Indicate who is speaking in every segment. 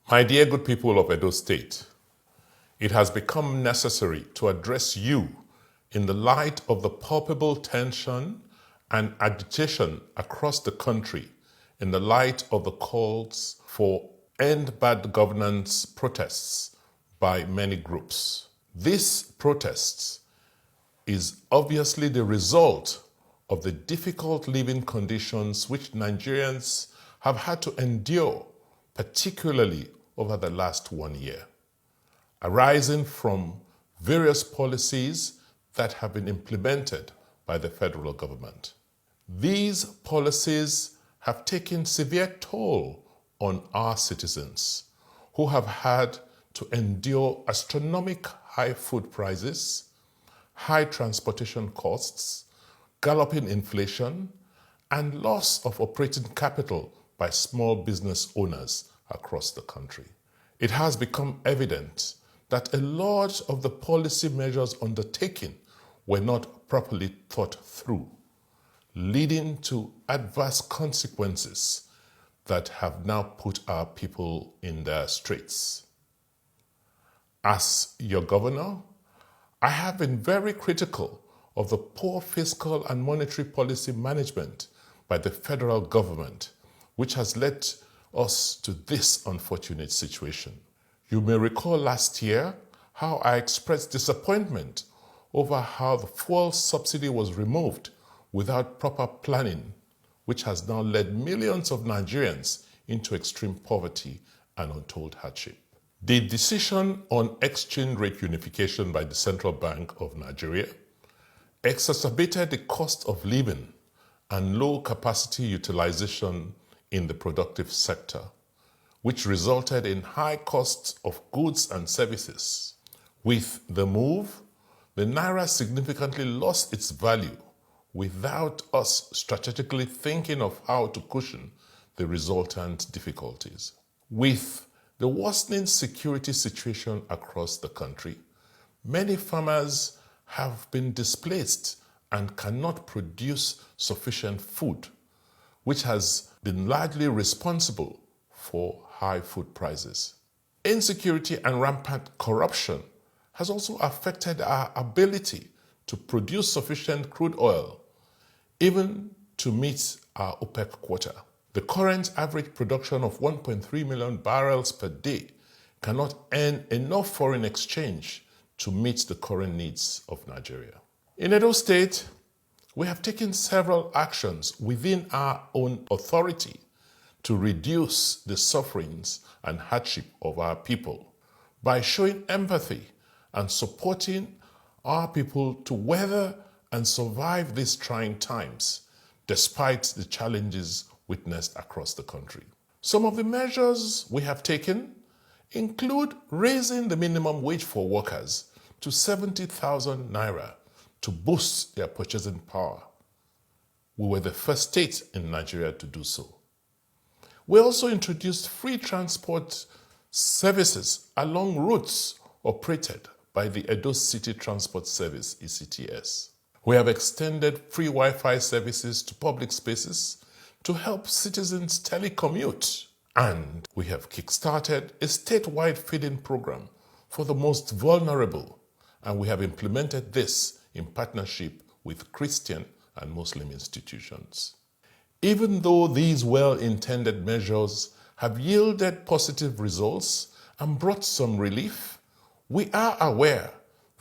Speaker 1: My dear good people of Edo State, it has become necessary to address you in the light of the palpable tension and agitation across the country, in the light of the calls for end bad governance protests by many groups. These protests is obviously the result of the difficult living conditions which Nigerians have had to endure, particularly over the last 1 year, arising from various policies that have been implemented by the federal government. These policies have taken severe toll on our citizens who have had to endure astronomical high food prices, high transportation costs, galloping inflation, and loss of operating capital by small business owners across the country. It has become evident that a lot of the policy measures undertaken were not properly thought through, leading to adverse consequences that have now put our people in their straits. As your governor, I have been very critical of the poor fiscal and monetary policy management by the federal government, which has led us to this unfortunate situation. You may recall last year how I expressed disappointment over how the fuel subsidy was removed without proper planning, which has now led millions of Nigerians into extreme poverty and untold hardship. The decision on exchange rate unification by the Central Bank of Nigeria exacerbated the cost of living and low capacity utilization in the productive sector, which resulted in high costs of goods and services. With the move, the Naira significantly lost its value without us strategically thinking of how to cushion the resultant difficulties. With the worsening security situation across the country, many farmers have been displaced and cannot produce sufficient food, which has been largely responsible for high food prices. Insecurity and rampant corruption has also affected our ability to produce sufficient crude oil, even to meet our OPEC quota. The current average production of 1.3 million barrels per day cannot earn enough foreign exchange to meet the current needs of Nigeria. In Edo State, we have taken several actions within our own authority to reduce the sufferings and hardship of our people by showing empathy and supporting our people to weather and survive these trying times, despite the challenges witnessed across the country. Some of the measures we have taken include raising the minimum wage for workers to 70,000 naira to boost their purchasing power. We were the first state in Nigeria to do so. We also introduced free transport services along routes operated by the Edo City Transport Service, ECTS. We have extended free Wi-Fi services to public spaces to help citizens telecommute. And we have kickstarted a statewide feeding program for the most vulnerable. And we have implemented this in partnership with Christian and Muslim institutions. Even though these well-intended measures have yielded positive results and brought some relief, we are aware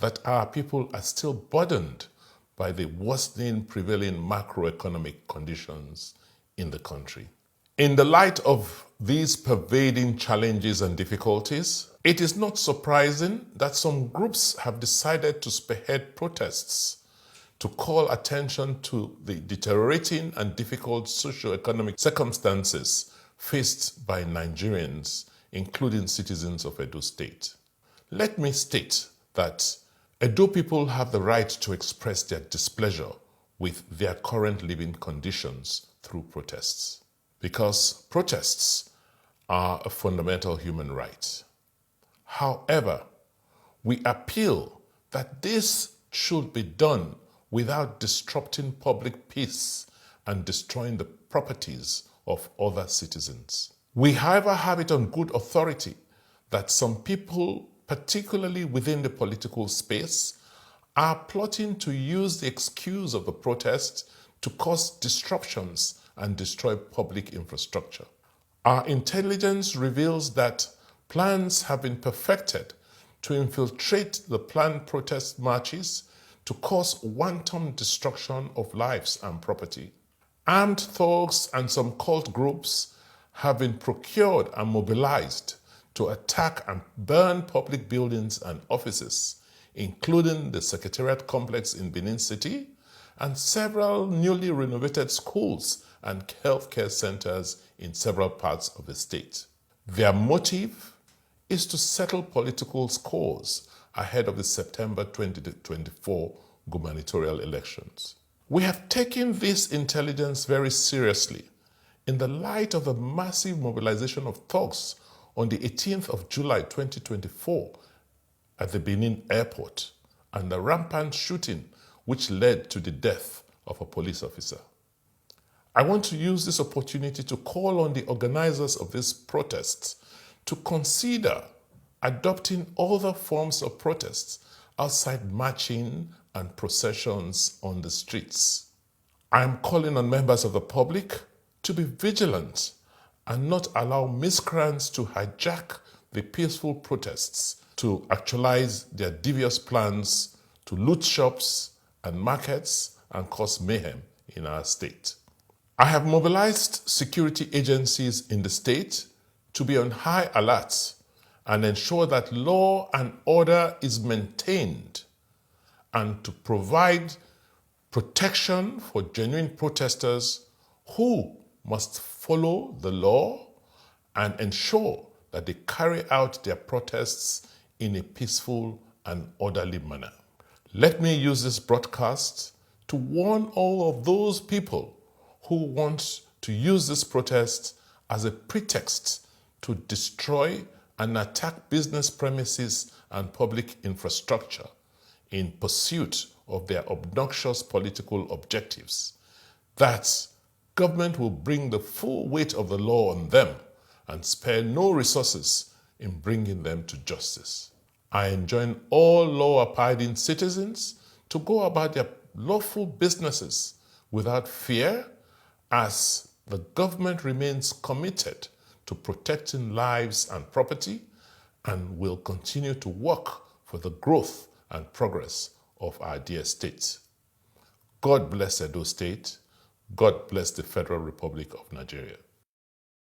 Speaker 1: that our people are still burdened by the worsening prevailing macroeconomic conditions in the country. In the light of these pervading challenges and difficulties, it is not surprising that some groups have decided to spearhead protests to call attention to the deteriorating and difficult socio-economic circumstances faced by Nigerians, including citizens of Edo State. Let me state that Edo people have the right to express their displeasure with their current living conditions through protests, because protests are a fundamental human right. However, we appeal that this should be done without disrupting public peace and destroying the properties of other citizens. We, however, have it on good authority that some people, particularly within the political space, are plotting to use the excuse of the protest to cause disruptions and destroy public infrastructure. Our intelligence reveals that plans have been perfected to infiltrate the planned protest marches to cause wanton destruction of lives and property. Armed thugs and some cult groups have been procured and mobilized to attack and burn public buildings and offices, including the Secretariat complex in Benin City and several newly renovated schools and healthcare centers in several parts of the state. Their motive is to settle political scores ahead of the September 2024 gubernatorial elections. We have taken this intelligence very seriously in the light of the massive mobilization of thugs on the 18th of July 2024 at the Benin airport and the rampant shooting which led to the death of a police officer. I want to use this opportunity to call on the organizers of these protests to consider adopting other forms of protests outside marching and processions on the streets. I am calling on members of the public to be vigilant and not allow miscreants to hijack the peaceful protests to actualize their devious plans to loot shops and markets and cause mayhem in our state. I have mobilized security agencies in the state to be on high alert and ensure that law and order is maintained and to provide protection for genuine protesters who must follow the law and ensure that they carry out their protests in a peaceful and orderly manner. Let me use this broadcast to warn all of those people who want to use this protest as a pretext to destroy and attack business premises and public infrastructure in pursuit of their obnoxious political objectives, that government will bring the full weight of the law on them and spare no resources in bringing them to justice. I enjoin all law-abiding citizens to go about their lawful businesses without fear, as the government remains committed to protecting lives and property and will continue to work for the growth and progress of our dear state. God bless Edo State. God bless the Federal Republic of Nigeria.